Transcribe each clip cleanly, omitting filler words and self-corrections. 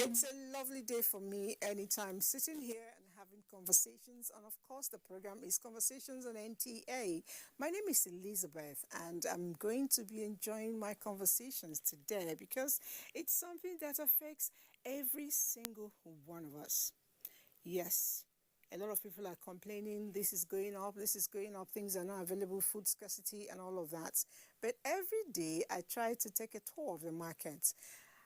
It's a lovely day for me anytime sitting here and having conversations. And of course, the program is Conversations on NTA. My name is Elizabeth, and I'm going to be enjoying my conversations today because it's something that affects every single one of us. Yes. A lot of people are complaining this is going up, things are not available, food scarcity, and all of that. But every day I try to take a tour of the market.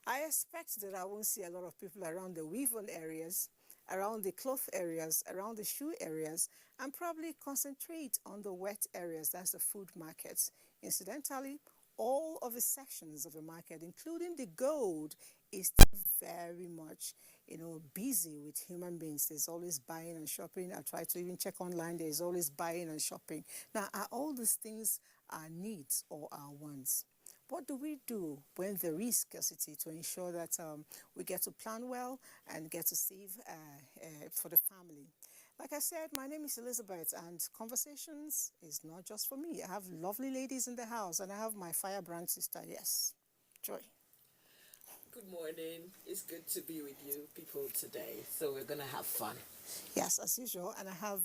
I expect that I won't see a lot of people around the weave-on areas, around the cloth areas, around the shoe areas, and probably concentrate on the wet areas, that's the food markets. Incidentally, all of the sections of the market, including the gold, is still very much, busy with human beings. There's always buying and shopping. I try to even check online. There's always buying and shopping. Now, are all these things our needs or our wants? What do we do when there is scarcity to ensure that we get to plan well and get to save for the family? Like I said, my name is Elizabeth, and Conversations is not just for me. I have lovely ladies in the house, and I have my firebrand sister, yes, Joy. Good morning. It's good to be with you people today. So we're going to have fun. Yes, as usual. And I have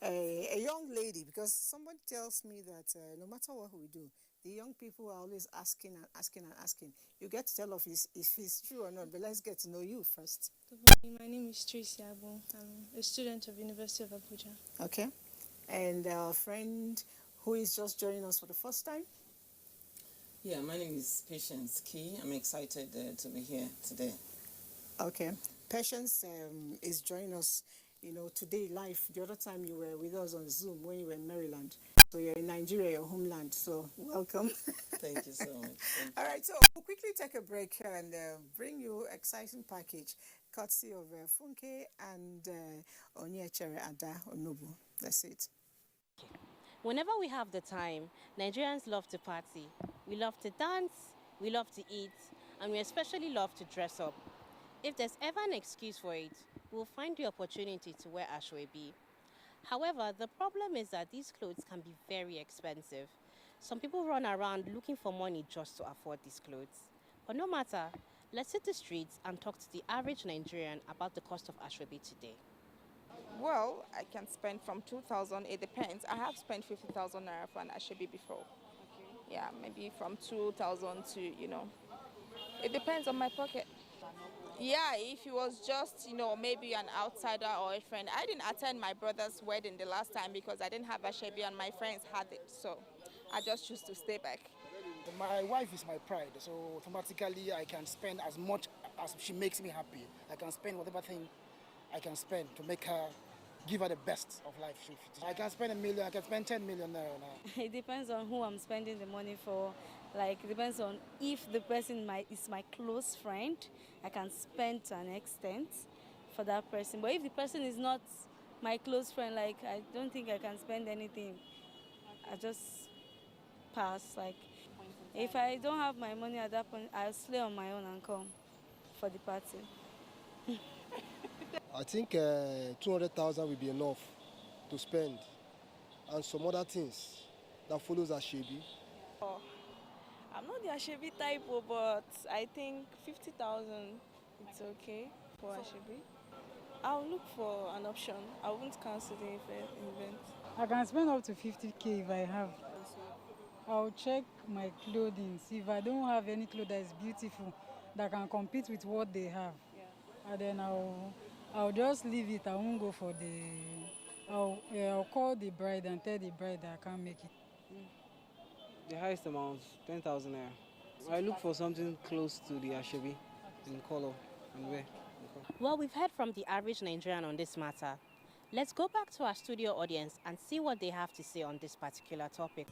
a young lady, because somebody tells me that no matter what we do, the young people are always asking and asking and asking. You get to tell us if it's true or not, but let's get to know you first. Good morning. My name is Tracy Abo. I'm a student of University of Abuja. Okay. And our friend who is just joining us for the first time? Yeah, my name is Patience Key. I'm excited to be here today. Okay. Patience is joining us, today live. The other time you were with us on Zoom when you were in Maryland. So you're in Nigeria, your homeland. So welcome. Thank you so much. All right, so we'll quickly take a break here and bring you an exciting package courtesy of Funke and Onyechere Ada Onobu. That's it. Whenever we have the time, Nigerians love to party. We love to dance, we love to eat, and we especially love to dress up. If there's ever an excuse for it, we'll find the opportunity to wear ashwebi. However, the problem is that these clothes can be very expensive. Some people run around looking for money just to afford these clothes. But no matter, let's hit the streets and talk to the average Nigerian about the cost of ashwebi today. Well, I can spend from 2,000, it depends. I have spent 50,000 naira for an ashebi before. Okay. Yeah, maybe from 2,000 to, it depends on my pocket. Yeah, if it was just, maybe an outsider or a friend. I didn't attend my brother's wedding the last time because I didn't have ashebi and my friends had it. So I just choose to stay back. My wife is my pride, so automatically I can spend as much as she makes me happy. I can spend whatever thing I can spend to make her, give her the best of life. I can spend 1 million, I can spend 10 million now. It depends on who I'm spending the money for. Like, it depends on if the person is my close friend, I can spend to an extent for that person. But if the person is not my close friend, like, I don't think I can spend anything. I just pass. Like, if I don't have my money at that point, I'll slay on my own and come for the party. I think 200,000 will be enough to spend, and some other things that follows Ashebi. Oh, I'm not the Ashebi type, but I think 50,000 it's okay for Ashebi. I'll look for an option. I won't cancel the event. I can spend up to 50k if I have. I'll check my clothing. See if I don't have any clothes that is beautiful that can compete with what they have, and then I'll just leave it. I won't go for I'll call the bride and tell the bride that I can't make it. The highest amount, 10,000 naira. I look for something close to the ashebi in color and wear. Well, we've heard from the average Nigerian on this matter. Let's go back to our studio audience and see what they have to say on this particular topic.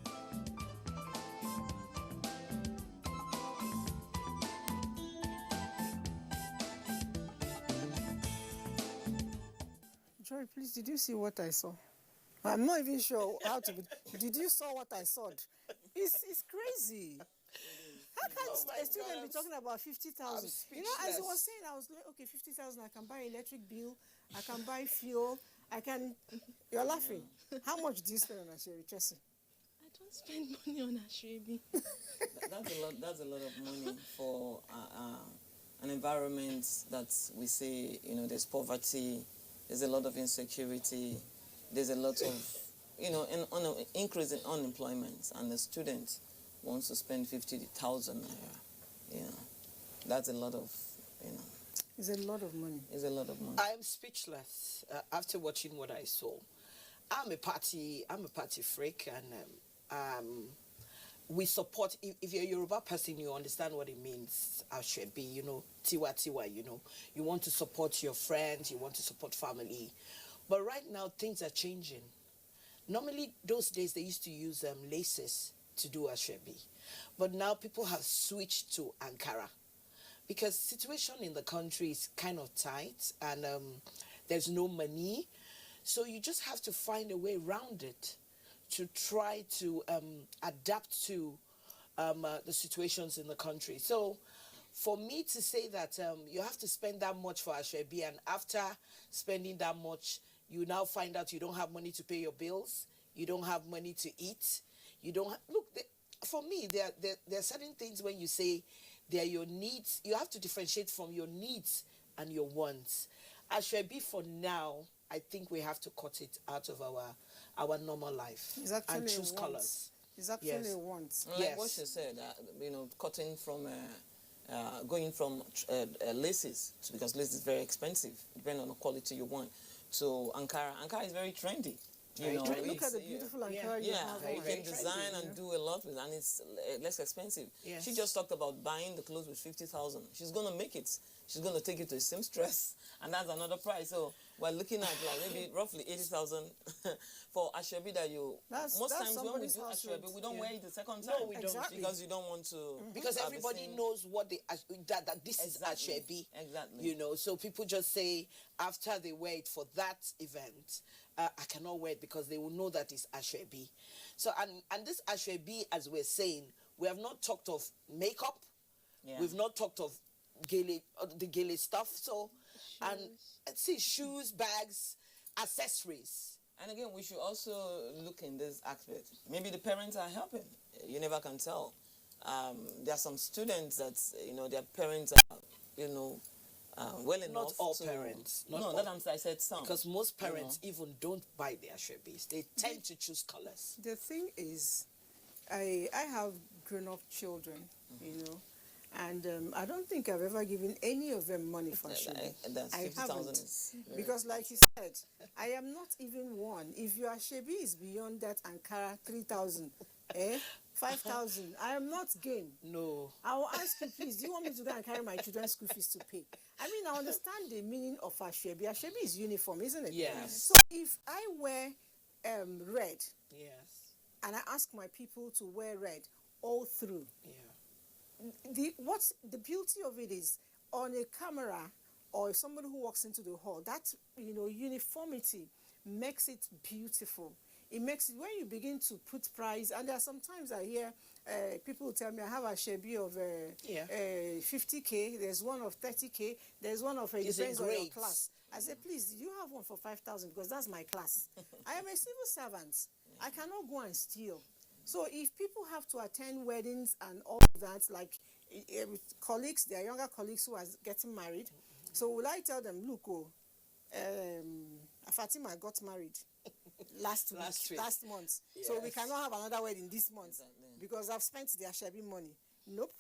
Joy, please, did you see what I saw? I'm not even sure how to be. Did you saw what I saw? It's crazy. How can a student be talking about 50,000? As I was saying, I was like, okay, 50,000, I can buy electric bill, I can buy fuel, you're laughing. How much do you spend on Ashwebi, Chelsea? I don't spend money on Ashwebi. That's a lot of money for an environment that we say, there's poverty, there's a lot of insecurity, there's a lot of, increase in unemployment, and the student wants to spend 50,000 naira, that's a lot of, It's a lot of money. It's a lot of money. I am speechless after watching what I saw. I'm a party freak, and we support. If you're a Yoruba person, you understand what it means. Ashebi, tiwa tiwa. You want to support your friends, you want to support family, but right now things are changing. Normally, those days they used to use laces to do ashebi, but now people have switched to Ankara because situation in the country is kind of tight, and there's no money. So you just have to find a way around it to try to adapt to the situations in the country. So for me to say that you have to spend that much for Ashwebi, and after spending that much, you now find out you don't have money to pay your bills, you don't have money to eat, you don't look, for me, there are certain things when you say they are your needs, you have to differentiate from your needs and your wants. Ashwebi, for now, I think we have to cut it out of our normal life and choose colors. It's actually a want. Like what she said, cutting from, going from laces, because lace is very expensive, depending on the quality you want. So Ankara is very trendy. Look at the beautiful Ankara you have. You can design and do a lot with it, and it's less expensive. Yes. She just talked about buying the clothes with 50,000. She's going to make it. She's going to take it to a seamstress, and that's another price. So we're looking at maybe roughly 80,000 for Ashwebi that most times when we do Ashwebi, we don't wear it the second time. No, we don't. Exactly. Because you don't want to. Because everybody knows what that this is Ashwebi. Exactly. So people just say after they wear it for that event, I cannot wear it because they will know that it's Ashwebi. So and this Ashwebi, as we're saying, we have not talked of makeup. Yeah. We've not talked of the gele stuff. So and see shoes, bags, accessories. And again, we should also look in this aspect. Maybe the parents are helping. You never can tell. There are some students that their parents are well enough. Not all parents. I said some. Because most parents even don't buy their Ashwebis. They tend to choose colors. The thing is, I have grown-up children, and I don't think I've ever given any of them money for Ashwebi. That's I 50,000 haven't. Because like you said, I am not even one. If your Ashwebi is beyond that Ankara 3,000, 5,000, I am not game. No. I will ask you, please, do you want me to go and carry my children's school fees to pay? I mean, I understand the meaning of Ashwebi. Ashwebi is uniform, isn't it? Yes. So if I wear red, yes, and I ask my people to wear red all through, yeah, the beauty of it is on a camera or if somebody who walks into the hall, that uniformity makes it beautiful. It makes it, when you begin to put price, and there are sometimes I hear people tell me I have a Ashwebi of 50K, there's one of 30K, there's one of it depends on your class. I say, please, you have one for 5,000 because that's my class. I am a civil servant. I cannot go and steal. So if people have to attend weddings and all that, like colleagues, their younger colleagues who are getting married, so will I tell them, look, Fatima got married last month. Yes. So we cannot have another wedding this month because I've spent the Ashwebi money. Nope.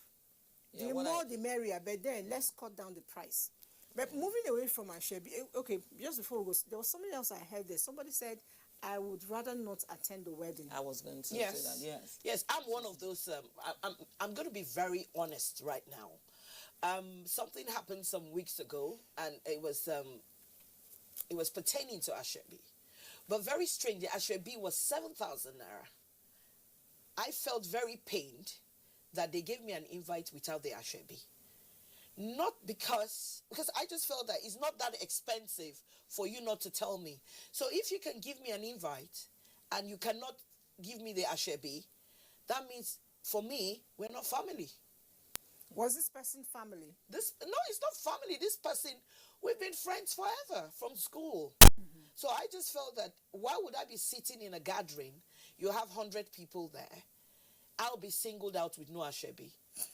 The more the merrier, but then let's cut down the price. But moving away from Ashwebi, okay, just before we go, there was something else I heard there. Somebody said, I would rather not attend the wedding. I was going to say that, yes. Yes, I'm one of those, I'm going to be very honest right now. Something happened some weeks ago, and it was pertaining to Ashwebi. But very strange, the Ashwebi was 7,000 naira. I felt very pained that they gave me an invite without the Ashwebi. Not because I just felt that it's not that expensive for you not to tell me. So if you can give me an invite and you cannot give me the Ashwebi, that means for me, we're not family. Was this person family? No, it's not family. This person, we've been friends forever from school. So I just felt that why would I be sitting in a gathering? You have 100 people there. I'll be singled out with no Ashwebi.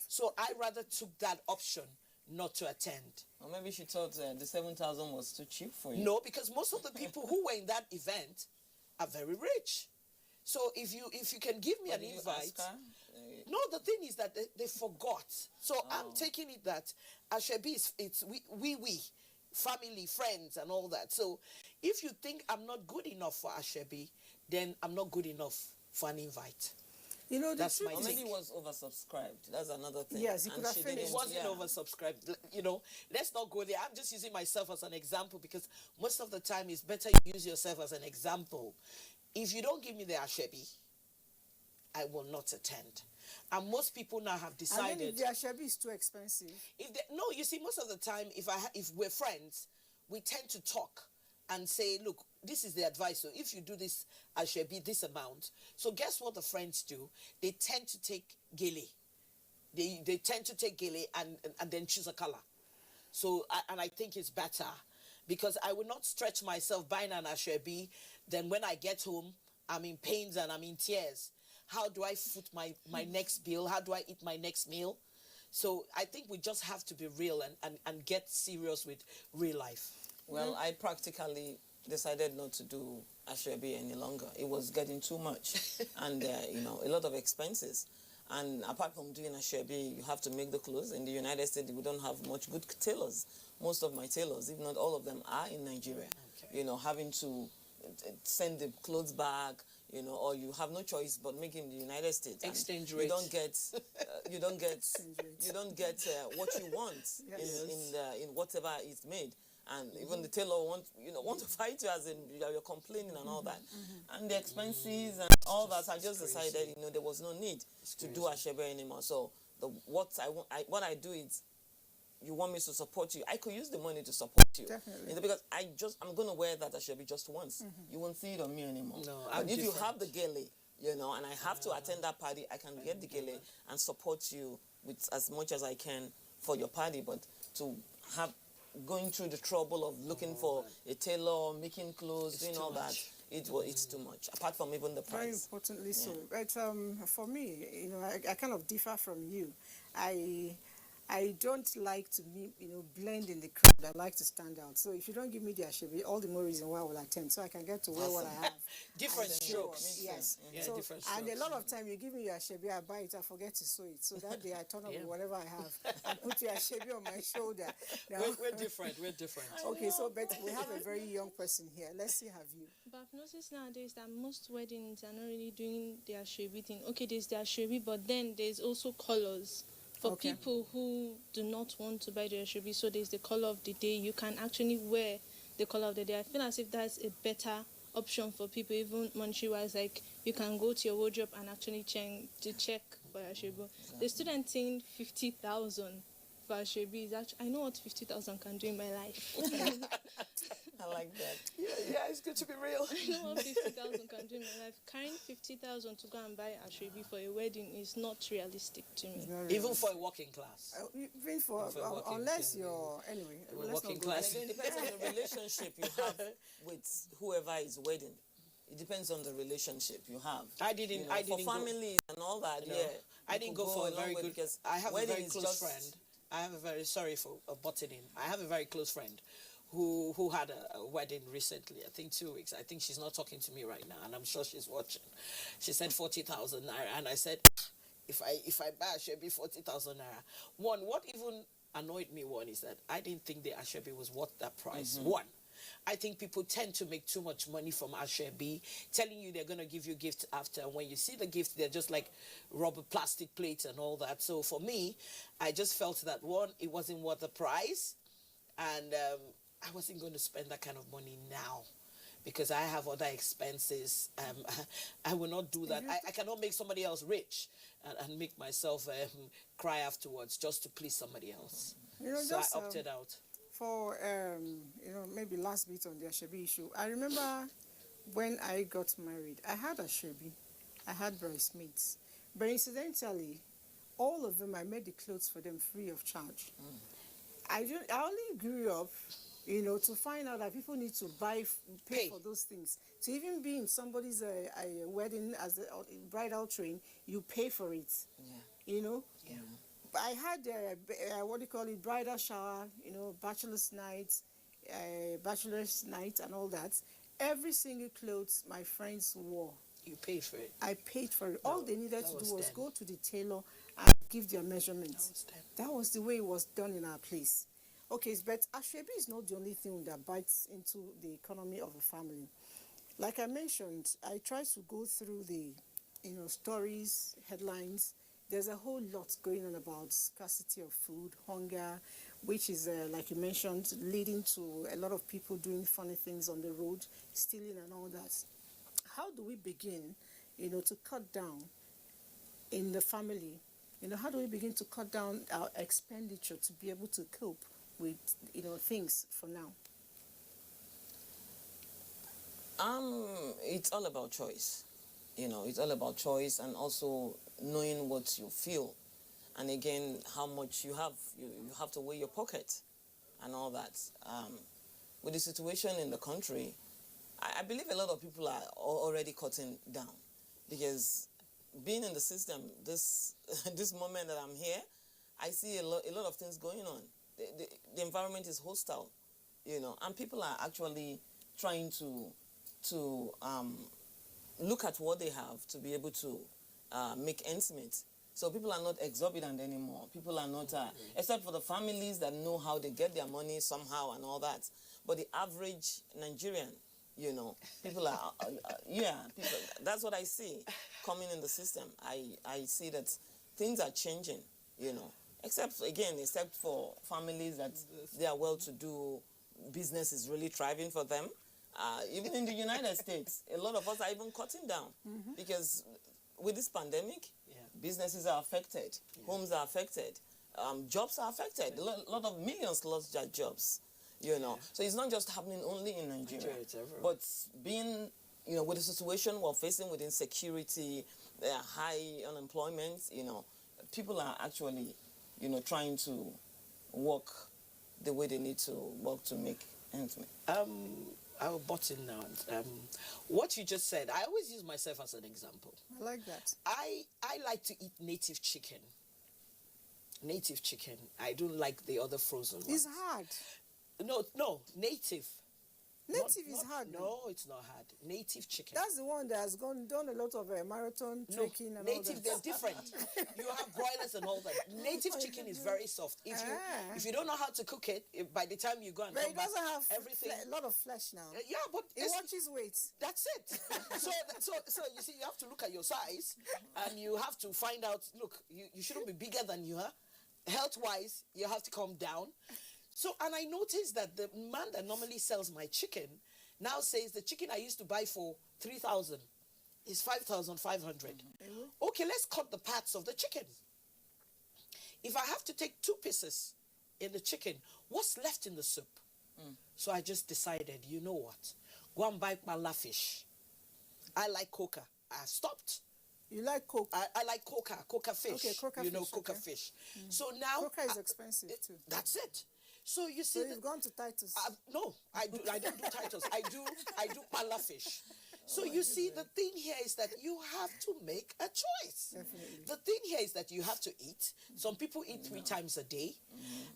So I rather took that option not to attend. Or maybe she thought the 7,000 was too cheap for you. No, because most of the people who were in that event are very rich. So if you can give me an invite. No, the thing is that they forgot. So I'm taking it that Ashebi it's we family, friends, and all that. So if you think I'm not good enough for Ashebi, then I'm not good enough for an invite. You know, that's my maybe it was oversubscribed. That's another thing. Yes, you could have finished. It wasn't oversubscribed. You know, let's not go there. I'm just using myself as an example because most of the time it's better you use yourself as an example. If you don't give me the Ashebi, I will not attend. And most people now have decided. And then if the Ashebi is too expensive. No, you see, most of the time, if we're friends, we tend to talk and say, look, this is the advice. So if you do this Ashebi, this amount. So guess what the friends do? They tend to take gele. They tend to take gele and then choose a color. So, I think it's better because I will not stretch myself buying an Ashebi. Then when I get home, I'm in pains and I'm in tears. How do I foot my next bill? How do I eat my next meal? So I think we just have to be real and get serious with real life. Well, I practically decided not to do Ashebi any longer. It was getting too much and, a lot of expenses. And apart from doing Ashebi, you have to make the clothes. In the United States, we don't have much good tailors. Most of my tailors, if not all of them, are in Nigeria. Okay. Having to send the clothes back, or you have no choice but make it in the United States. Exchange rate. You don't get what you want in whatever is made. And even the tailor want to fight you as in you're complaining and all that. And the expenses and all that, I just decided, there was no need to do Ashebi anymore. So what I do is, you want me to support you, I could use the money to support you. Definitely. Because I'm going to wear that Ashebi just once. You won't see it on me anymore. No, but if you have the gele, and I have to attend that party, I can get the gele and support you with as much as I can for your party. But to have going through the trouble of looking for a tailor, making clothes, doing all that, it's too much. Apart from even the price. Very importantly so. But for me, I kind of differ from you. I don't like to blend in the crowd. I like to stand out. So if you don't give me the Ashebi, all the more reason why I will attend. So I can get to wear what I have. Different strokes. Yes. Yeah, so, different strokes. And a lot of time you give me your Ashebi, I buy it, I forget to sew it. So that day I turn up with whatever I have and put your Ashebi on my shoulder. Now, we're different. We're different. Okay, so but we have a very young person here. Let's see her view. But I've noticed nowadays that most weddings are not really doing the Ashebi thing. Okay, there's the Ashebi, but then there's also colors. For people who do not want to buy the Ashebi, so there's the color of the day. You can actually wear the color of the day. I feel as if that's a better option for people, even monetary-wise. Like, you can go to your wardrobe and actually check for Ashebi. The student saying 50,000 for Ashebi is actually, I know what 50,000 can do in my life. I like that. Yeah, it's good to be real. I know what 50,000 can do in my life. Carrying 50,000 to go and buy Ashebi for a wedding is not realistic to me. Even for a working class. Even for unless you're anyway. Working class. It depends on the relationship you have with whoever is wedding. It depends on the relationship you have. I didn't for families and all that. No, I didn't go for a very good. I have a very close friend. I have a very sorry for butting in. I have a very close friend who had a wedding recently, I think 2 weeks. I think she's not talking to me right now, and I'm sure she's watching. She said 40,000 naira, and I said, if I buy Ashebi 40,000 naira. What even annoyed me is that I didn't think the Ashebi was worth that price. One, I think people tend to make too much money from Ashebi, telling you they're going to give you gifts after. When you see the gift, they're just like rubber plastic plates and all that. So for me, I just felt that, one, it wasn't worth the price, and I wasn't going to spend that kind of money now because I have other expenses. I will not do that. I cannot make somebody else rich and make myself cry afterwards just to please somebody else. So I opted out. For, maybe last bit on the Ashebi issue. I remember when I got married, I had Ashebi. I had bridesmaids. But incidentally, all of them, I made the clothes for them free of charge. I only grew up to find out that people need to pay for those things. To even be in somebody's wedding as a bridal train, you pay for it. Yeah. I had what do you call it, bridal shower, bachelor's night and all that. Every single clothes my friends wore. You paid for it. I paid for it. No, All they needed to that do was then. go to the tailor and give their measurements. That was the way it was done in our place. Okay, but Ashwebi is not the only thing that bites into the economy of a family. Like I mentioned, I try to go through the, stories, headlines. There's a whole lot going on about scarcity of food, hunger, which is, like you mentioned, leading to a lot of people doing funny things on the road, stealing and all that. How do we begin, to cut down in the family? How do we begin to cut down our expenditure to be able to cope with, things for now? It's all about choice. It's all about choice and also knowing what you feel. And again, how much you have. You have to weigh your pocket and all that. With the situation in the country, I believe a lot of people are already cutting down because being in the system, this moment that I'm here, I see a lot of things going on. The environment is hostile, and people are actually trying to look at what they have to be able to make ends meet. So people are not exorbitant anymore. People are not, except for the families that know how they get their money somehow and all that. But the average Nigerian, people are, people, that's what I see coming in the system. I see that things are changing, except for families that they are well-to-do, business is really thriving for them. Even in the United States, a lot of us are even cutting down because with this pandemic, businesses are affected, homes are affected, jobs are affected. A lot of millions lost their jobs, So it's not just happening only in Nigeria, but being, with the situation we're facing with insecurity, high unemployment, people are actually, trying to work the way they need to work to make ends meet. I will butt in now. What you just said, I always use myself as an example. I like that. I like to eat native chicken. Native chicken. I don't like the other frozen ones. It's hard. No, native. Native is hard. No, it's not hard. Native chicken. That's the one that has done a lot of marathon trekking and all native, that. they're different. You have broilers and all that. Native chicken is very soft. If you don't know how to cook it, by the time you go and but come it doesn't back, have everything. A lot of flesh now. Yeah, but it watches weight. That's it. so you see, you have to look at your size, and you have to find out. Look, you shouldn't be bigger than you are. Health-wise, you have to come down. So, and I noticed that the man that normally sells my chicken now says the chicken I used to buy for 3,000 is 5,500. Okay, let's cut the parts of the chicken. If I have to take 2 pieces in the chicken, what's left in the soup? So I just decided, you know what? Go and buy pala fish. I like coca. I stopped. You like coke? I like coca fish. Okay, coca fish. Coca fish. So now coca is expensive too. That's it. So you see, so you've gone to Titus? No, I don't do Titus. I do pala fish. So you see, the thing here is that you have to make a choice. Definitely. The thing here is that you have to eat. Some people eat 3 times a day.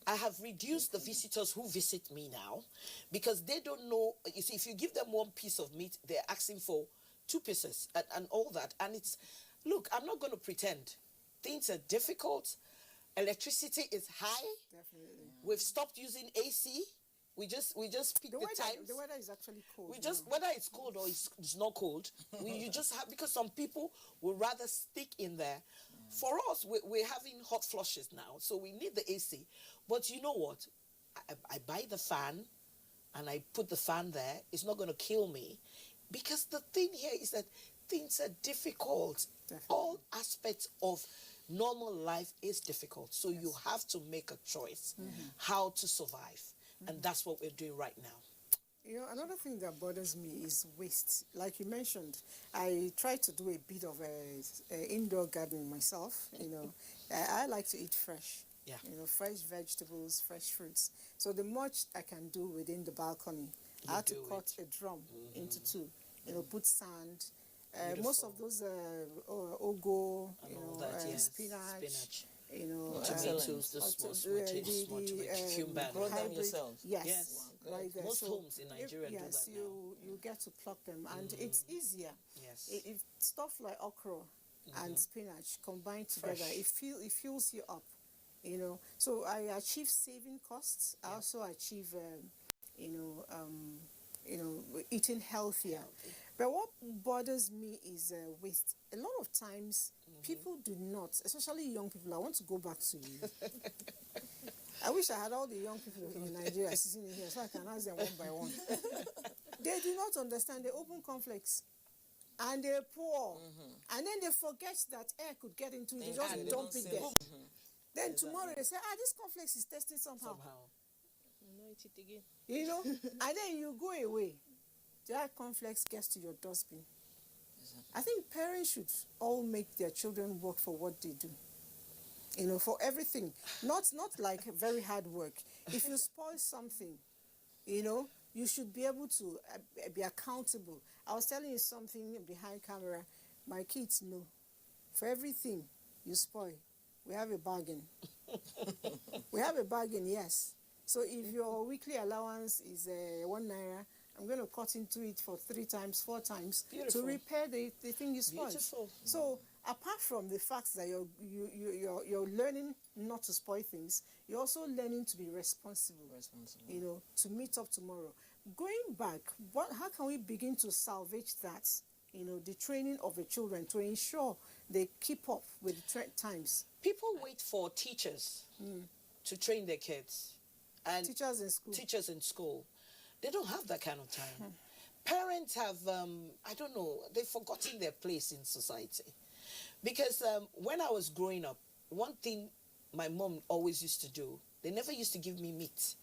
I have reduced the visitors who visit me now because they don't know. You see, if you give them 1 piece of meat, they're asking for 2 pieces and all that. And it's, look, I'm not going to pretend. Things are difficult. Electricity is high. Definitely. We've stopped using AC. We just pick the times. The weather is actually cold. Whether it's cold or it's not cold, you just have, because some people would rather stick in there. For us, we're having hot flushes now, so we need the AC. But you know what? I buy the fan, and I put the fan there. It's not going to kill me, because the thing here is that things are difficult. Definitely. All aspects of normal life is difficult, so you have to make a choice how to survive, and that's what we're doing right now. Another thing that bothers me is waste. Like you mentioned, I try to do a bit of a indoor gardening myself. I like to eat fresh. Yeah. Fresh vegetables, fresh fruits. So the much I can do within the balcony, I had to cut a drum into 2. Put sand. Most of those ugu, spinach, you know, tomatoes, the small cucumber. Grow them yourself. Yes, Wow, right there. Most So homes in Nigeria do that you get to pluck them, and it's easier. Yes. It stuff like okra and spinach combined together, Fresh. it fills you up, you know. So I achieve saving costs. I also achieve, eating healthier. But what bothers me is waste. A lot of times, people do not, especially young people. I want to go back to you. I wish I had all the young people in Nigeria sitting in here so I can ask them one by one. They do not understand. They open conflicts and they pour. And then they forget that air could get into it. They just dump it there. Then tomorrow they say, this conflicts is testing somehow. Not eat it again. You know? And then you go away. That conflicts gets to your dustbin. I think parents should all make their children work for what they do. You know, for everything. Not like very hard work. If you spoil something, you know, you should be able to be accountable. I was telling you something behind camera. My kids know. For everything you spoil, we have a bargain. We have a bargain, yes. So if your weekly allowance is 1 naira, I'm going to cut into it for 3 times, 4 times to repair the thing you spoiled. Beautiful. So apart from the fact that you're learning not to spoil things, you're also learning to be responsible. You know, to meet up tomorrow. Going back, how can we begin to salvage that? You know, the training of the children to ensure they keep up with the times. People wait for teachers to train their kids. And teachers in school. They don't have that kind of time. Parents have, I don't know, they've forgotten their place in society. Because when I was growing up, one thing my mom always used to do, they never used to give me meat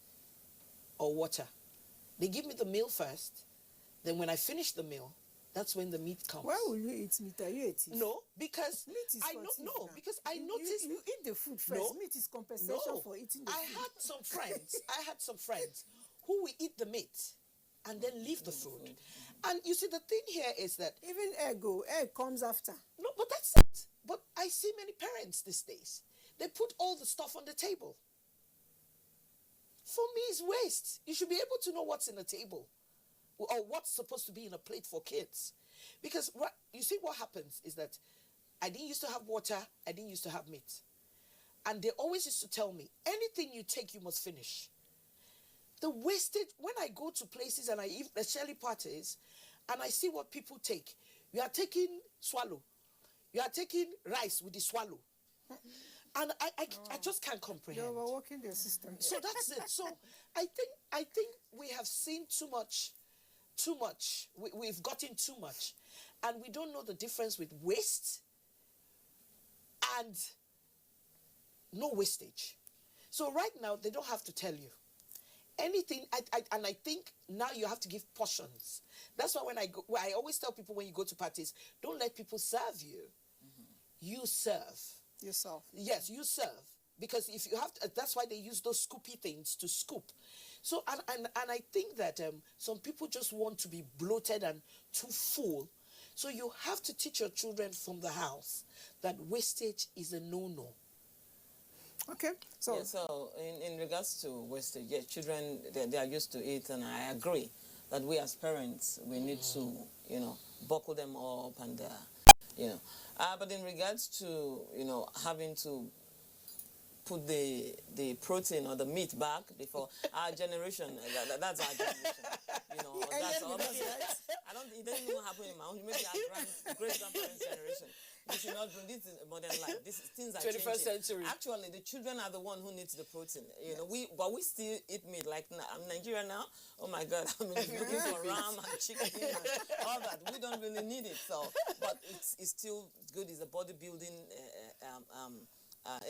or water. They give me the meal first. Then when I finish the meal, that's when the meat comes. Why will you eat meat? Are you a thief? No, because meat is I know. Because I noticed you eat the food first. No, meat is compensation for eating the food. I had some friends who will eat the meat and then leave the food. And you see, the thing here is that even egg comes after. No, but that's it. But I see many parents these days. They put all the stuff on the table. For me, it's waste. You should be able to know what's in the table or what's supposed to be in a plate for kids. Because you see what happens is that I didn't used to have water, I didn't used to have meat. And they always used to tell me, anything you take, you must finish. The wastage, when I go to places and I eat, especially parties, and I see what people take, you are taking swallow. You are taking rice with the swallow. And I just can't comprehend. You're working their system. So that's it. So I think we have seen too much. We've gotten too much. And we don't know the difference with waste and no wastage. So right now, they don't have to tell you. Anything, and I think now you have to give portions. That's why when I always tell people when you go to parties, don't let people serve you. You serve. Yourself. Yes, you serve. Because if you have to, that's why they use those scoopy things to scoop. So, and I think that some people just want to be bloated and too full. So you have to teach your children from the house that wastage is a no-no. Okay. So, in regards to wastage, yes, children, they are used to it, and I agree that we as parents, we need to, buckle them up and, but in regards to, having to put the protein or the meat back before our generation, that's our generation, that's all. It doesn't even happen in my own, maybe our great-grandparents' generation. We should not bring this is modern life. Things are 21st changing. century. Actually, the children are the one who needs the protein. We still eat meat. Like I'm Nigeria now. Oh my God, I'm looking for ram and chicken and all that. We don't really need it. So, but it's still good. It's a bodybuilding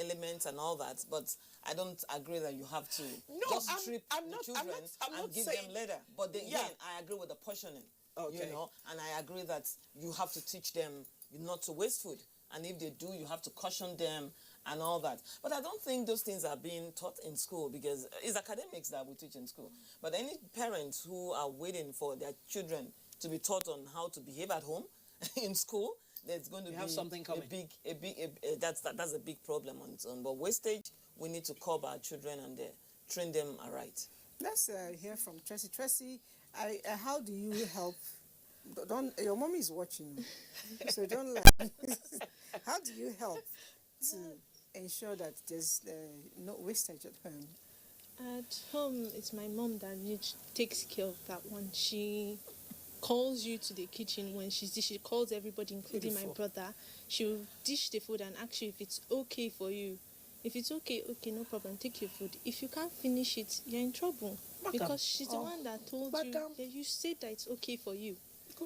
element and all that. But I don't agree that you have to just strip the children and give them later. But again, I agree with the portioning. Okay. And I agree that you have to teach them not to waste food. And if they do, you have to caution them and all that. But I don't think those things are being taught in school because it's academics that we teach in school. But any parents who are waiting for their children to be taught on how to behave at home in school, there's going to You be have something coming. That's a big problem on its own. But wastage, we need to curb our children and train them aright. Let's hear from Tracy. Tracy, how do you help? Don't your mommy is watching, so don't lie. How do you help to ensure that there's no wastage at home? At home, it's my mom that takes care of that one. She calls you to the kitchen when she calls everybody, including my brother. She'll dish the food and ask you if it's okay for you. If it's okay, no problem, take your food. If you can't finish it, you're in trouble. Madam. Because she's the one that told you that you said that it's okay for you.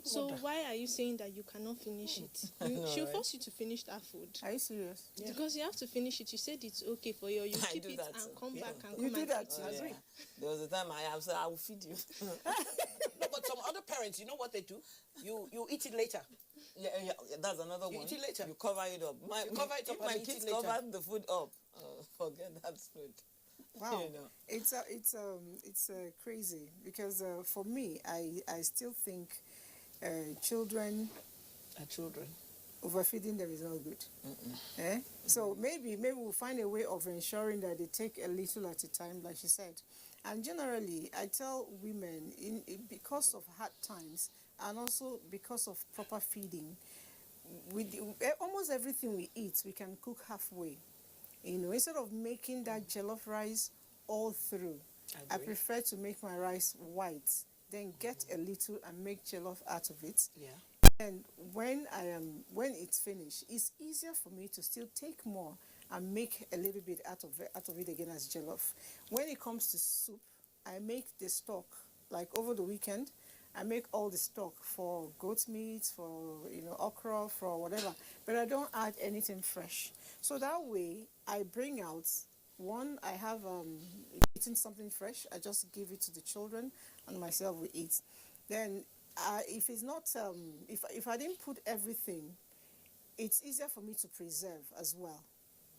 So why are you saying that you cannot finish it? She'll force you to finish that food. Are you serious? Yeah. Because you have to finish it. You said it's okay for you. Or you keep it and come back and come do and that eat too. it. There was a time I said, I will feed you. No, but some other parents, you know what they do? You eat it later. Yeah, that's another one. You eat it later. You cover it up. You cover it up if and my eat kids it later. cover the food up, forget that food. Wow, You know. it's crazy because for me, I still think children Our children. overfeeding them is not good. Eh? So maybe we'll find a way of ensuring that they take a little at a time, like she said. And generally, I tell women, because of hard times and also because of proper feeding, almost everything we eat, we can cook halfway. You know, instead of making that jollof rice all through, I prefer to make my rice white, then get a little and make jollof out of it. Yeah. And when it's finished, it's easier for me to still take more and make a little bit out of it again as jollof. When it comes to soup, I make the stock, like over the weekend, I make all the stock for goat meat, for okra, for whatever, but I don't add anything fresh. So that way, I bring out one. I have eaten something fresh. I just give it to the children, and myself will eat. Then, if it's not, if I didn't put everything, it's easier for me to preserve as well.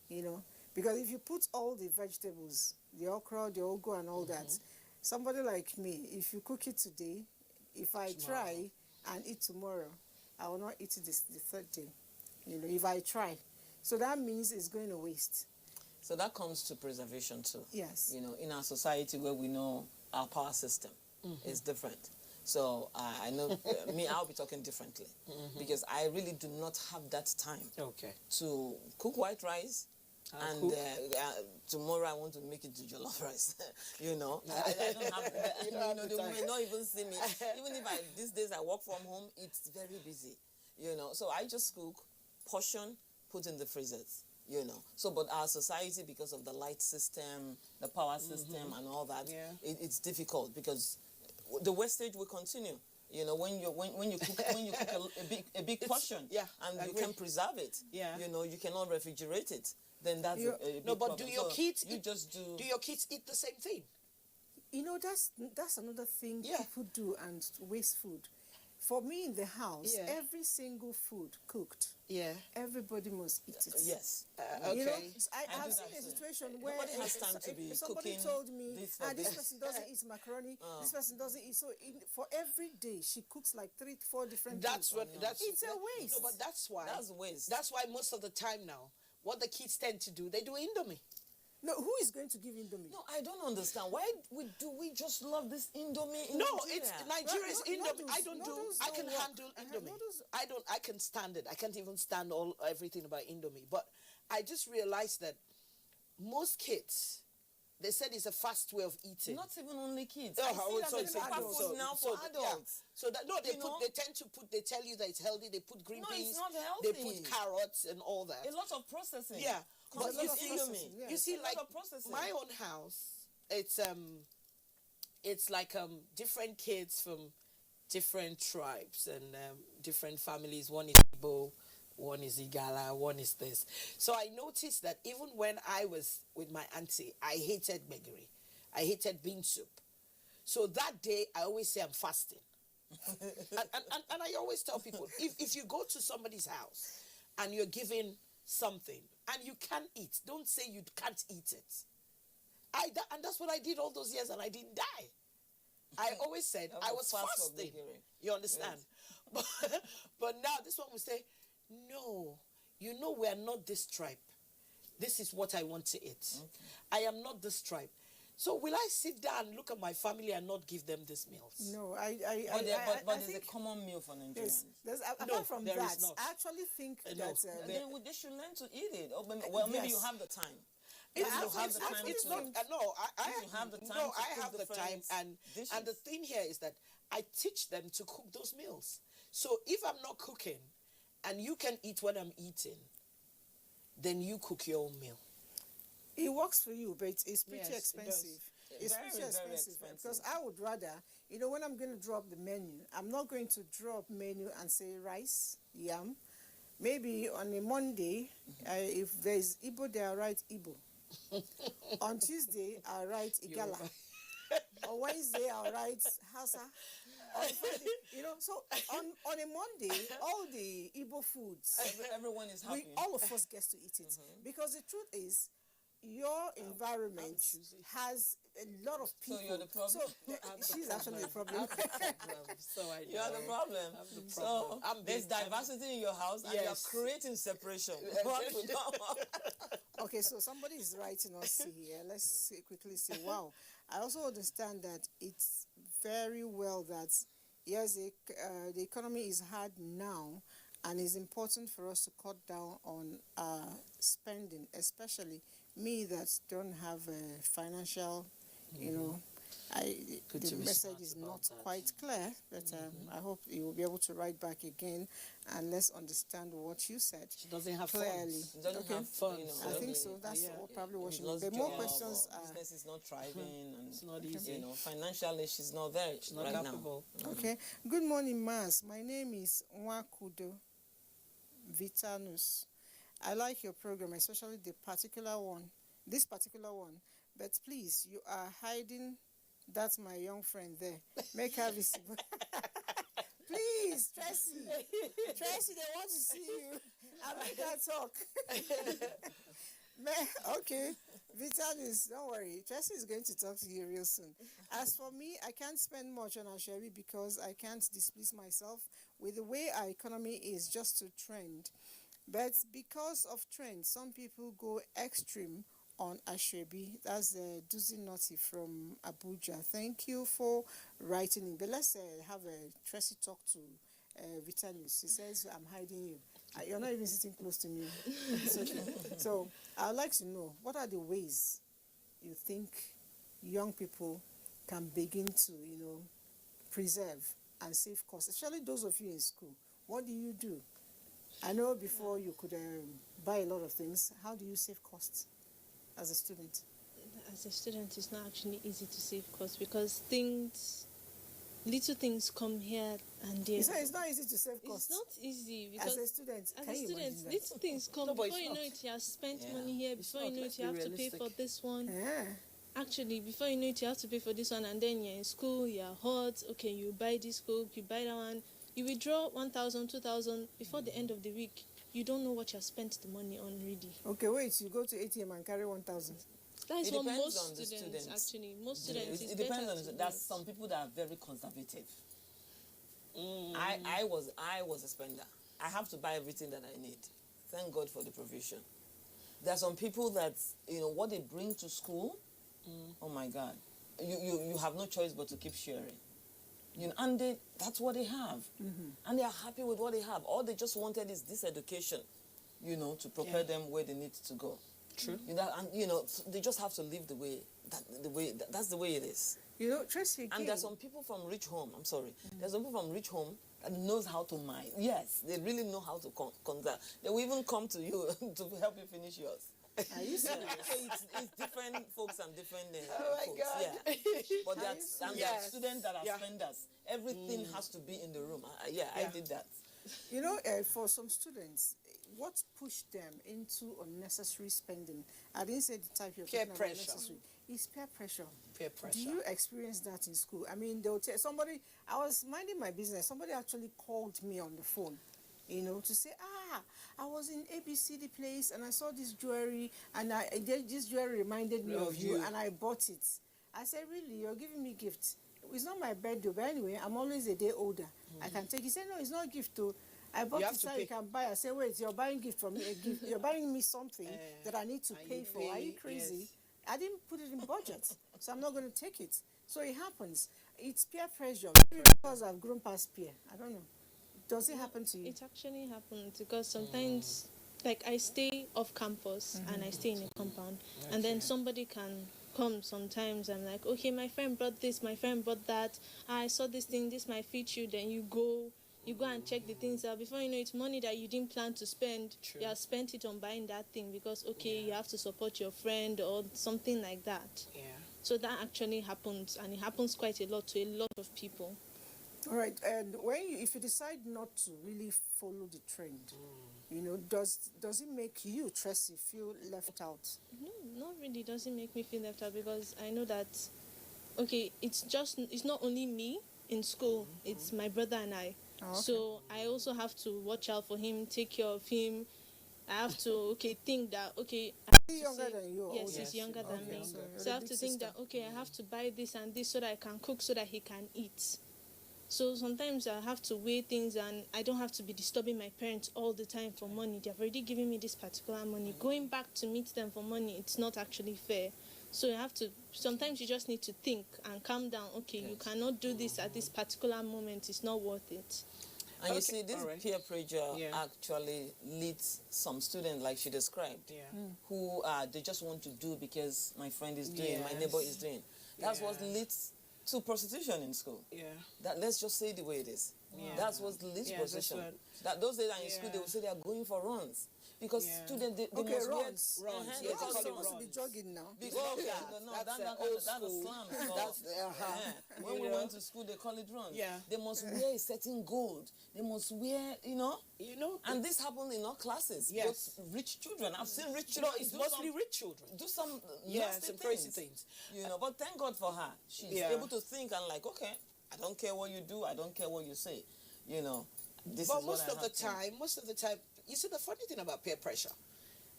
You know, because if you put all the vegetables, the okra, the ugu, and all that, somebody like me, if you cook it today, if I try and eat tomorrow, I will not eat it the third day. You know, if I try. So that means it's going to waste. So that comes to preservation too. Yes. You know, in our society where we know our power system is different. So I know, I'll be talking differently because I really do not have that time to cook white rice. And tomorrow I want to make it to jollof rice. You know, I don't have that. You may not even see me. Even if these days I work from home, it's very busy. You know, so I just cook, portion, put in the freezers. You know, so but our society, because of the light system, the power system, and all that, it's difficult because the wastage will continue. You know, when you cook a big portion, and you can preserve it. You know, you cannot refrigerate it. Then that's a big problem. Do your kids? Do your kids eat the same thing? You know, that's another thing people do and waste food. For me in the house, every single food cooked, everybody must eat it. Yes. You know, I've seen a situation where has time to be somebody cooking told me, this this. person doesn't eat macaroni, this person doesn't eat. So for every day, she cooks like 3-4 different things. It's a waste. No, but that's why. That's waste. That's why most of the time now, what the kids tend to do, they do Indomie. No, who is going to give Indomie? No, I don't understand. Why do we just love this Indomie in No, Nigeria? it's Nigeria's Indomie. I can handle Indomie. Noodles. I can stand it. I can't even stand everything about Indomie. But I just realized that most kids, they said it's a fast way of eating. Not even only kids. It's food now for adults. So that they tell you that it's healthy. They put green peas. It's not healthy. They put carrots and all that. A lot of processing. Yeah. But you see, like my own house, it's like different kids from different tribes and different families. One is Igbo, one is Igala, one is this. So I noticed that even when I was with my auntie, I hated gbegiri. I hated bean soup. So that day, I always say I'm fasting. and I always tell people, if you go to somebody's house and you're given something and you can't eat, don't say you can't eat it. And that's what I did all those years, and I didn't die. I always said I was fasting. You understand? Yes. But now this one will say, no, you know we are not this tribe. This is what I want to eat. Okay. I am not this tribe. So will I sit down and look at my family and not give them these meals? No, but there's a common meal for Nigerians. Apart from that, I actually think that they should learn to eat it. Well, maybe you have the time. I have the time, and the thing here is that I teach them to cook those meals. So if I'm not cooking, and you can eat what I'm eating, then you cook your own meal. It works for you, but it's pretty expensive. It's pretty expensive because I would rather, when I'm going to drop the menu, I'm not going to drop menu and say rice, yam. Maybe on a Monday, if there's Igbo, there, I'll write Igbo. On Tuesday, I'll write Igala. On Wednesday, I'll write Hausa. On Friday, so on a Monday, all the Igbo foods, everyone is happy. All of us get to eat it. Because the truth is, your environment has a lot of people. So you're the problem. So she's actually the problem. You're the problem. So there's diversity in your house, and you're creating separation. Okay, so somebody is writing us here. Let's quickly say, wow. I also understand that it's very well that, yes, the economy is hard now, and it's important for us to cut down on spending, especially me that don't have a financial, the message is not quite clear, but I hope you will be able to write back again and let's understand what you said. She doesn't have clearly. She doesn't have fun. I think so. That's probably what she means. The more questions business is not thriving, and it's not easy. Financially she's not there. She's not capable. Okay. Good morning, Mas. My name is Nwakudo Vitanus. I like your program, especially this particular one. But please, you are hiding. That's my young friend there. Make her visible. Please, Tracy, they want to see you. I make her talk. Okay, Vitalis, don't worry. Tracy is going to talk to you real soon. As for me, I can't spend much on Asheri because I can't displease myself with the way our economy is just to trend. But because of trend, some people go extreme on Ashwebi. That's Duzi Noti from Abuja. Thank you for writing in. But let's have a Tracy talk to Vitalis. He says, I'm hiding you. You're not even sitting close to me. So I'd like to know, what are the ways you think young people can begin to, preserve and save costs, especially those of you in school? What do you do? I know before you could buy a lot of things. How do you save costs as a student? As a student, it's not actually easy to save costs because little things come here and there. It's not easy to save costs. It's not easy because as a student, little things come. Before you know it, you have spent money here. Before you know it, you have to pay for this one. Yeah. Actually, before you know it, you have to pay for this one, and then you're in school, you're hot. Okay, you buy this Coke, you buy that one. You withdraw 1,000, 2,000 before the end of the week. You don't know what you have spent the money on really. Okay, wait. You go to ATM and carry 1,000. That is what most students actually. Most students. It depends on. There's some people that are very conservative. I was a spender. I have to buy everything that I need. Thank God for the provision. There are some people that what they bring to school. Oh my God, you have no choice but to keep sharing. And that's what they have, and they are happy with what they have. All they just wanted is this education, to prepare them where they need to go. True. They just have to live that's the way it is. Tracy. And there's some people from rich home. I'm sorry. There's some people from rich home that knows how to mine. Yes, they really know how to conserve. They will even come to you to help you finish yours. Are you serious? So it's different folks and different oh my folks. God. Yeah. But there are students that are spenders. Everything has to be in the room. I did that. For some students, what pushed them into unnecessary spending? I didn't say the type of peer pressure. Unnecessary. It's peer pressure. Peer pressure. Do you experience that in school? I mean, they'll tell somebody. I was minding my business. Somebody actually called me on the phone. To say, I was in ABCD place and I saw this jewelry and this jewelry reminded me of you and I bought it. I said, really? You're giving me gifts? It's not my birthday, but anyway, I'm always a day older. I can take it. He said, no, it's not a gift though. I bought You it have to so pay. you can buy. I say, wait, you're buying gift from me. A gift. You're buying me something that I need to and pay you for. Are you pay, crazy? yes. I didn't put it in budget, so I'm not going to take it. So it happens. It's peer pressure. Maybe because I've grown past peer. I don't know. Does it happen to you? It actually happens because sometimes, like, I stay off campus and I stay in a compound, and then somebody can come sometimes. I'm like, okay, my friend brought this, my friend brought that. I saw this thing, this might fit you. Then you go and check the things out. Before you know, it's money that you didn't plan to spend. True. You have spent it on buying that thing because, okay, you have to support your friend or something like that. Yeah. So that actually happens, and it happens quite a lot to a lot of people. All right, and if you decide not to really follow the trend, does it make you, Tracy, feel left out? No, not really. Doesn't make me feel left out because I know that, okay, it's not only me in school. It's my brother and I. Oh, okay. So I also have to watch out for him, take care of him. I have to think that I have Is he to younger say- than you? or Yes, older? he's younger than Okay, me. so you're So the I have big to think sister. that I have to buy this and this so that I can cook so that he can eat. So sometimes I have to weigh things and I don't have to be disturbing my parents all the time for money. They've already given me this particular money. Going back to meet them for money, it's not actually fair. So you have to, sometimes you just need to think and calm down. Okay, you cannot do this at this particular moment. It's not worth it. And you Okay, see, this all right. peer pressure Yeah. actually leads some students, like she described, who they just want to do because my friend is doing, my neighbor is doing. That's what leads to prostitution in school. Yeah. That, let's just say it the way it is. Yeah. That's what leads Yeah, to that's prostitution. what- That those days are in school, Yeah. they will say they are going for runs. Because Yeah. students, they Okay, must runs. wear... Runs, Uh-huh, yeah, they they call call it it Supposed to runs. be jogging now. Because, Yeah, no, that's that's old a school. slang. for- That's When You we know? went to school, they call it runs. Yeah. They must wear a certain gold. They must wear, And this happened in all classes. Yes. Both rich children. I've seen rich You know, children. it's do mostly some- rich children. Do some Yeah, nasty some things. crazy things. But thank God for her. She's Yeah. able to think and like, okay, I don't care what you do. I don't care what you say. This But is what most I of the have to- time, you see, the funny thing about peer pressure,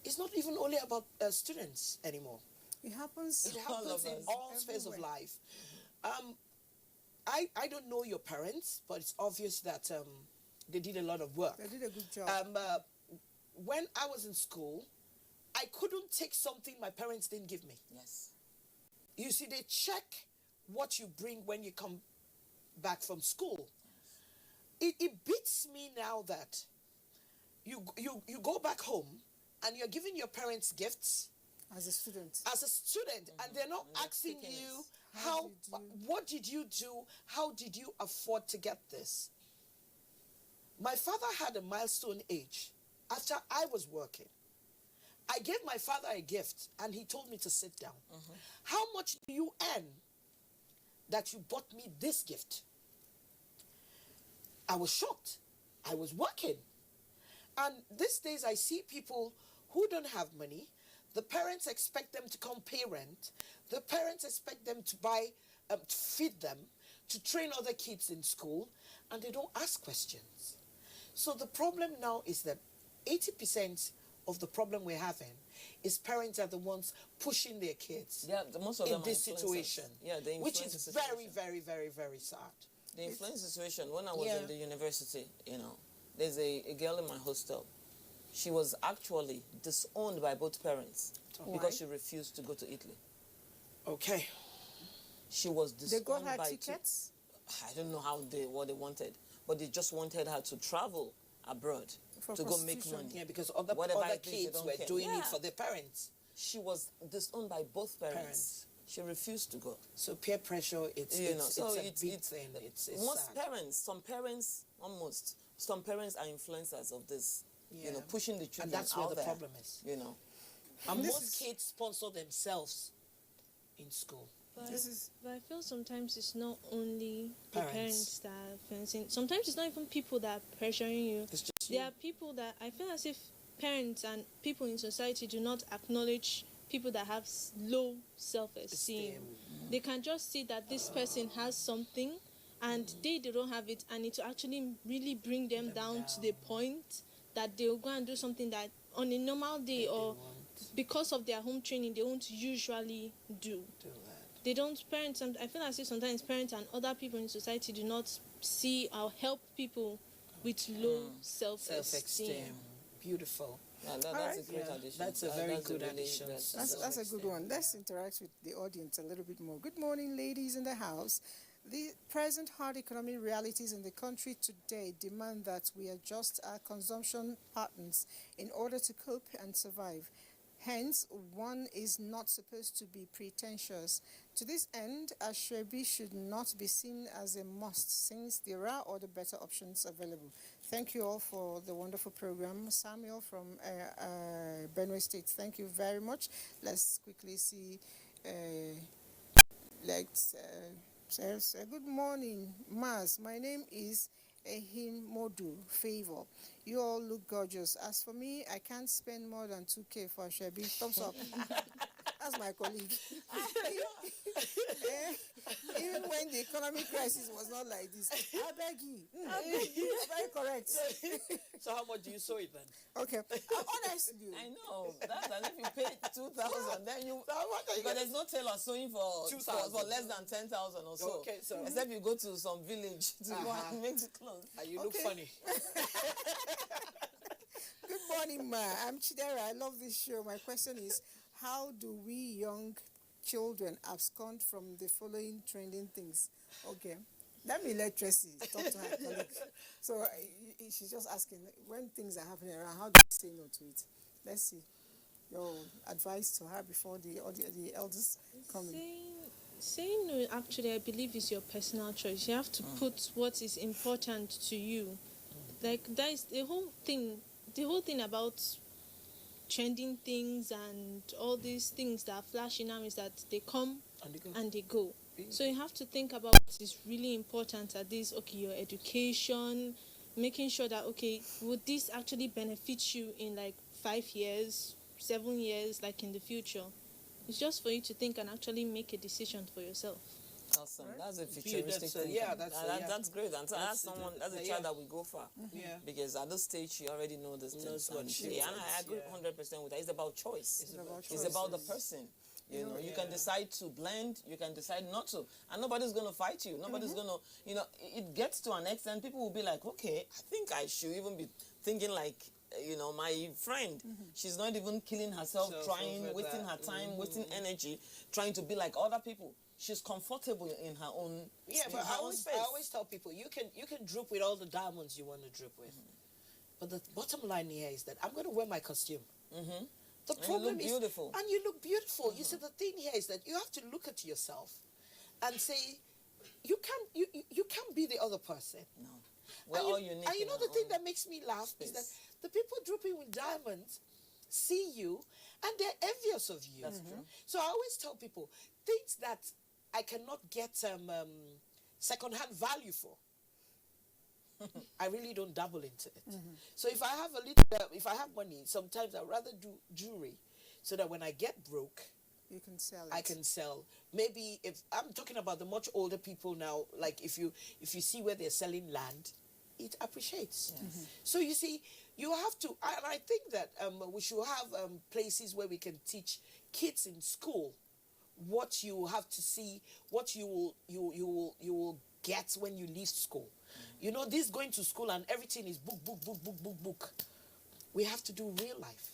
it's not even only about students anymore. It happens. It All happens of in us. all spheres of Everywhere. life. I don't know your parents, but it's obvious that they did a lot of work. They did a good job. When I was in school, I couldn't take something my parents didn't give me. Yes. You see, they check what you bring when you come back from school. It beats me now that you go back home and you're giving your parents gifts As a student. and they're not And they're asking taking you How what did you do, how did you afford to get this. My father had a milestone age after I was working. I gave my father a gift and he told me to sit down. How much do you earn that you bought me this gift? I was shocked. I was working. And these days I see people who don't have money. The parents expect them to come pay rent. The parents expect them to buy, to feed them, to train other kids in school, and they don't ask questions. So the problem now is that 80% of the problem we're having is parents are the ones pushing their kids Yeah, most of them in are this influencers. situation, Yeah, they which influence is the very, situation. very, very, very sad. The influence situation, when I was Yeah. in the university, there's a girl in my hostel. She was actually disowned by both parents because she refused to go to Italy. Okay. She was They disowned got her by tickets? I don't know what they wanted, but they just wanted her to travel abroad For to go make prostitution. money. Yeah, because other Whatever other it is, they kids don't were care. doing it Yeah. for their parents. She was disowned by both parents. Parents. She refused to go. So peer pressure, it's So it's a it's big thing. It's most sad. parents, some parents are influencers of this. Yeah. Pushing the children And that's where out the there, problem is. And This most is- kids sponsor themselves in school. But I feel sometimes it's not only the Parents. parents that are influencing. Sometimes it's not even people that are pressuring you. It's just There are people that I feel as if parents and people in society do not acknowledge people that have low self-esteem. They can just see that this person has something and they don't have it, and it will actually really bring them down to the point that they'll go and do something that on a normal day or because of their home training they won't usually do. They don't, parents, and I feel as if sometimes parents and other people in society do not see or help people with low self-esteem. Beautiful. That's a great addition. That's a very good addition. That's a good one. Let's interact with the audience a little bit more. Good morning, ladies in the house. The present hard economic realities in the country today demand that we adjust our consumption patterns in order to cope and survive. Hence, one is not supposed to be pretentious. To this end, Ashwebi should not be seen as a must, since there are other better options available. Thank you all for the wonderful program. Samuel from Benue State, thank you very much. Let's quickly see. Says, good morning, Maz. My name is Ehin Modu Favor. You all look gorgeous. As for me, I can't spend more than 2K for Shebi. Thumbs up. That's my colleague. Even when the economic crisis was not like this. I beg you. Very correct. So how much do you sew it then? Okay. Honestly. I know. That's as if you pay 2,000, then you... Because there's no tailor sewing for less than 10,000 or so. Okay, so... Except you go to some village to go and make the clothes. You look funny. Good morning, Ma. I'm Chidera. I love this show. My question is, how do we young children abscond from the following trending things? Okay. Let me let Tracy talk to her colleague. So she's just asking, when things are happening around, how do you say no to it? Let's see your advice to her before the elders come in. Saying no, actually, I believe is your personal choice. You have to put what is important to you. Like, that is the whole thing. The whole thing about trending things and all these things that are flashing now is that they come and they go. So you have to think about what is really important at this. Okay, your education, making sure that, okay, would this actually benefit you in like 5 years, 7 years, like in the future? It's just for you to think and actually make a decision for yourself. Awesome. That's a futuristic thing. That's great. And that's a child that we go for. Yeah. Because at this stage, you already know this things. And I agree 100% with that. It's about choice. It's about the person. You know, you can decide to blend, you can decide not to. And nobody's going to fight you. Nobody's going to, you know, it gets to an extent, people will be like, okay, I think I should even be thinking like, you know, my friend, she's not even killing herself, trying, wasting her time, wasting energy, trying to be like other people. She's comfortable in her own space. Yeah, but I always tell people, you can droop with all the diamonds you want to droop with. But the bottom line here is that I'm going to wear my costume. The problem is, beautiful. And you look beautiful. You see, the thing here is that you have to look at yourself and say, you can't be the other person. No. We're all unique. And you know the thing that makes me laugh is that the people drooping with diamonds see you and they're envious of you. That's true. So I always tell people, things that I cannot get second-hand value for, I really don't dabble into it. So if I have if I have money, sometimes I'd rather do jewelry, so that when I get broke, you can sell it. I can sell. Maybe if I'm talking about the much older people now, like if you see where they're selling land, it appreciates. So you see, you have to, and I think that we should have places where we can teach kids in school what you have to see, what you will get when you leave school. You know, this going to school and everything is book. We have to do real life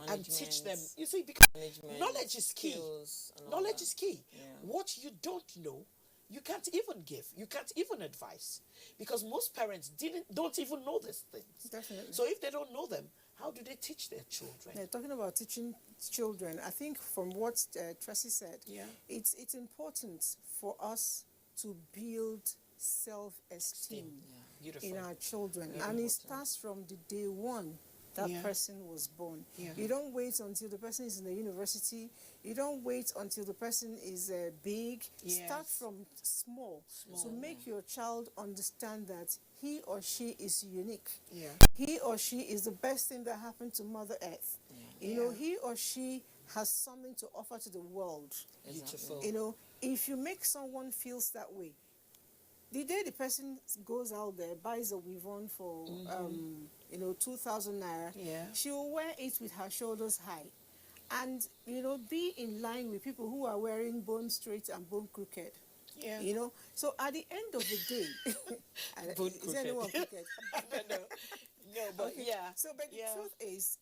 and teach them. You see, because knowledge is key. Knowledge is key. What you don't know, you can't even give. You can't even advise, because most parents don't even know these things. Definitely. So if they don't know them, how do they teach their children? Yeah, talking about teaching children, I think from what Tracy said, it's important for us to build self-esteem in our children. And it starts from the day one that person was born. You don't wait until the person is in the university. You don't wait until the person is big. Start from small. So make your child understand that he or she is unique. He or she is the best thing that happened to Mother Earth. You know, he or she has something to offer to the world. Beautiful. You know, if you make someone feels that way, the day the person goes out there, buys a weave-on for, 2,000 naira, she will wear it with her shoulders high. And, you know, be in line with people who are wearing bone straight and bone crooked. Yeah. You know, so at the end of the day, is anyone crooked? No, but Okay. yeah. So, but yeah. the truth is,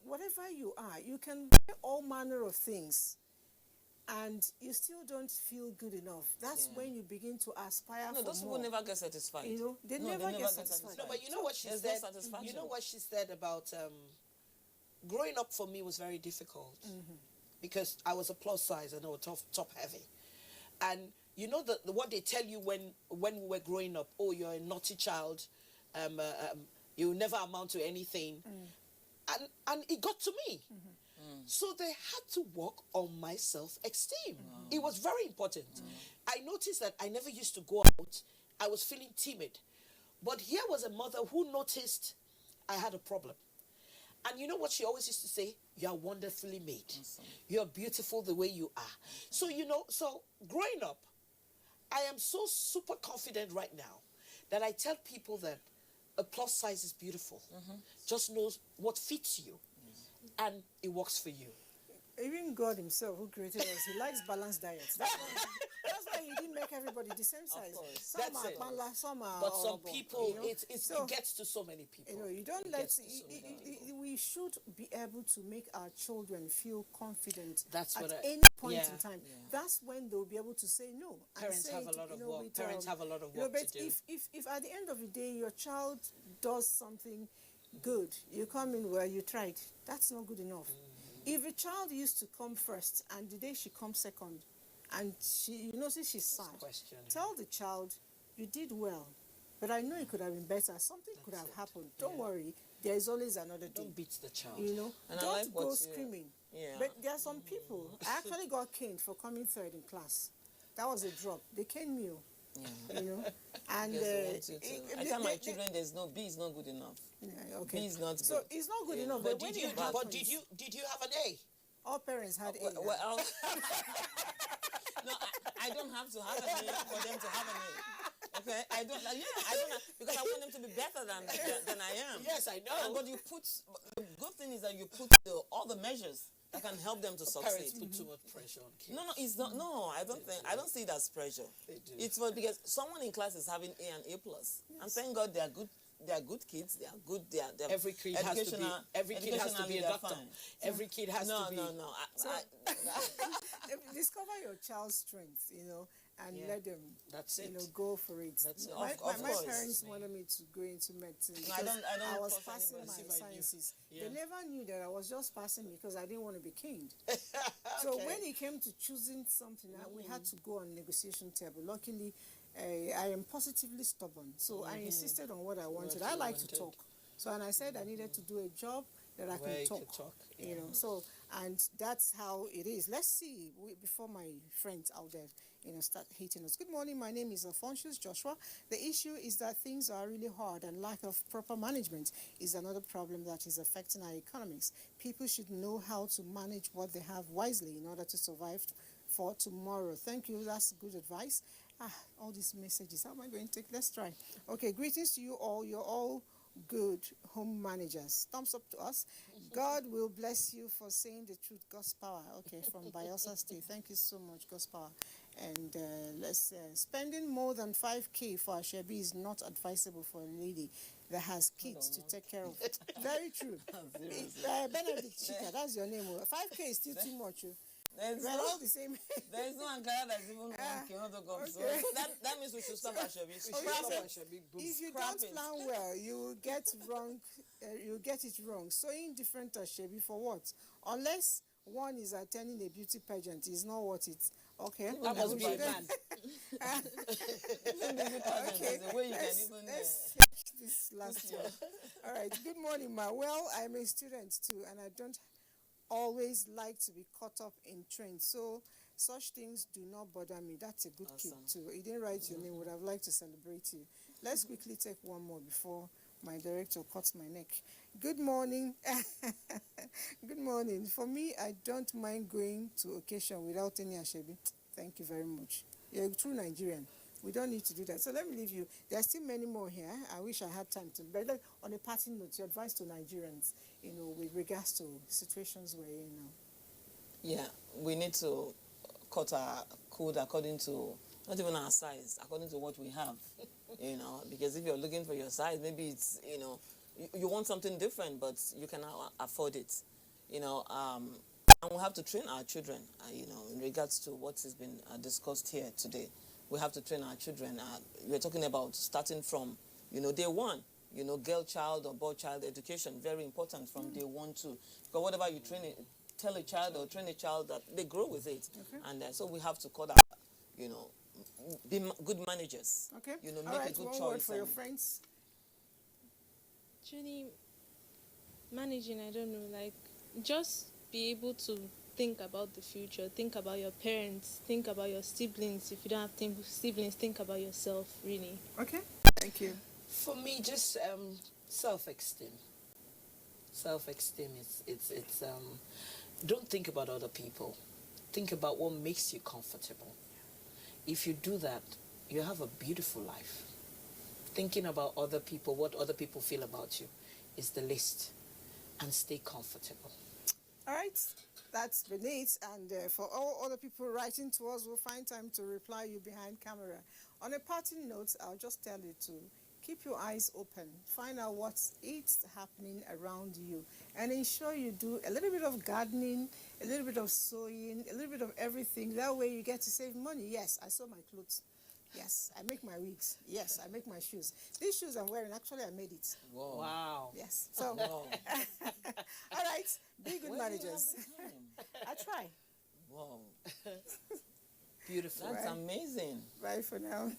whatever you are, you can wear all manner of things, and you still don't feel good enough. That's when you begin to aspire No, for those more. people never get satisfied. You know, they never get satisfied. No, but you know what she There's said. no satisfaction. You know what she said about growing up for me was very difficult because I was a plus size and I was top heavy, and you know what they tell you when we were growing up. Oh, you're a naughty child. You never amount to anything, and it got to me. So they had to work on my self-esteem. It was very important. I noticed that I never used to go out. I was feeling timid. But here was a mother who noticed I had a problem. And you know what she always used to say? You are wonderfully made. Awesome. You are beautiful the way you are. So, you know, so growing up, I am so super confident right now that I tell people that a plus size is beautiful. Just knows what fits you. And it works for you. Even God himself, who created us, he likes balanced diets. That's why he didn't make everybody the same size. Some That's are it. bala, some are But some horrible, people, you know? it gets to so many people. You know, you don't It let. gets to so many people. We should be able to make our children feel confident That's at what any point in time. That's when they'll be able to say no. And Parents say have it, a lot of you know, work. with, Parents have a lot of you know, work but to do. if at the end of the day your child does something good, you come in where you tried. That's not good enough. If a child used to come first and the day she comes second, and you notice she's sad, tell the child, you did well, but I know it could have been better. Something could have happened. Don't worry. There is always another day. Don't beat the child. You know, And don't I like go what screaming. Yeah. But there are some people. I actually got caned for coming third in class. That was a drop. They caned me. You know, and I tell my children, there's no B is not good enough. Yeah, okay. B is not good. So it's not good enough. But when it happens, but did you have an A? All parents had A. Well, no, I don't have to have an A for them to have an A. Okay, I don't have, because I want them to be better than I am. Yes, I know. But the good thing is that you put all the measures that can help them to succeed. Parents put too much pressure on kids. No, it's not. No, I don't see it as pressure. They do. It's because someone in class is having A and A+. Yes. And thank God they are good. They are good kids. They are good. They are every kid has to be. Every kid has to be a doctor. Every kid has to be. No. Discover your child's strength, you know, and let them, That's it. you know, go for it. That's it. My course. parents wanted me to go into medicine No, because I don't I was trust passing my anybody. sciences. Yeah. They never knew that I was just passing because I didn't want to be caned. Okay. So when it came to choosing something, we had to go on negotiation table. Luckily, I am positively stubborn, so I insisted on what I wanted. I like to talk, so and I said I needed to do a job that I can talk. You know, so and that's how it is. Let's see before my friends out there, you know, start hating us. Good morning. My name is Alphonsus Joshua. The issue is that things are really hard, and lack of proper management is another problem that is affecting our economics. People should know how to manage what they have wisely in order to survive for tomorrow. Thank you. That's good advice. All these messages. How am I going to take? Let's try. Okay. Greetings to you all. You're all good home managers. Thumbs up to us. God will bless you for saying the truth. God's power. Okay, from Bayelsa State. Thank you so much, God's power. And spending more than 5K for a Shebi is not advisable for a lady that has kids to take care of. Very true. Benedict Chika, that's your name. 5K is still too much. We're all the same. There is no Ankara that's even 1K. So that means we should stop at Shebi. If you don't plan well, you will get wrong. You get it wrong. Sewing different Shebi for what? Unless one is attending a beauty pageant, is not worth it. Okay. That must be a man. Okay. Let's take this last one. All right. Good morning, ma. Well, I'm a student too, and I don't always like to be caught up in trends. So such things do not bother me. That's a good kid too. He didn't write your name. Would have liked to celebrate you. Let's quickly take one more before my director cuts my neck. Good morning. Good morning. For me, I don't mind going to occasion without any ashebi. Thank you very much. You're a true Nigerian. We don't need to do that. So let me leave you. There are still many more here. I wish I had time to. But on a parting note, your advice to Nigerians, you know, with regards to situations we're in now. Yeah, we need to cut our code according to not even our size, according to what we have, you know, because if you're looking for your size, maybe it's, you know, you want something different, but you cannot afford it, you know. And we have to train our children, you know, in regards to what has been discussed here today. We have to train our children. We're talking about starting from, you know, day one, you know, girl child or boy child education, very important from day one too. Because whatever you tell a child or train a child, that they grow with it. And so we have to call that, you know, be good managers. Okay. You know, All make right, a good one choice. word for your friends. Actually, managing, I don't know, like, just be able to think about the future, think about your parents, think about your siblings. If you don't have siblings, think about yourself, really. Okay, thank you. For me, just self-esteem. Self-esteem it's don't think about other people. Think about what makes you comfortable. If you do that, you have a beautiful life. Thinking about other people, what other people feel about you, is the least. And stay comfortable. All right, that's been it. And for all other people writing to us, we'll find time to reply you behind camera. On a parting note, I'll just tell you to keep your eyes open. Find out what's happening around you. And ensure you do a little bit of gardening, a little bit of sewing, a little bit of everything. That way you get to save money. Yes, I sew my clothes. Yes, I make my wigs. Yes, I make my shoes. These shoes I'm wearing, actually, I made it. Whoa. Wow. Yes. So, Wow. all right, be good managers. I try. Wow. Beautiful. That's Right. amazing. Bye for now.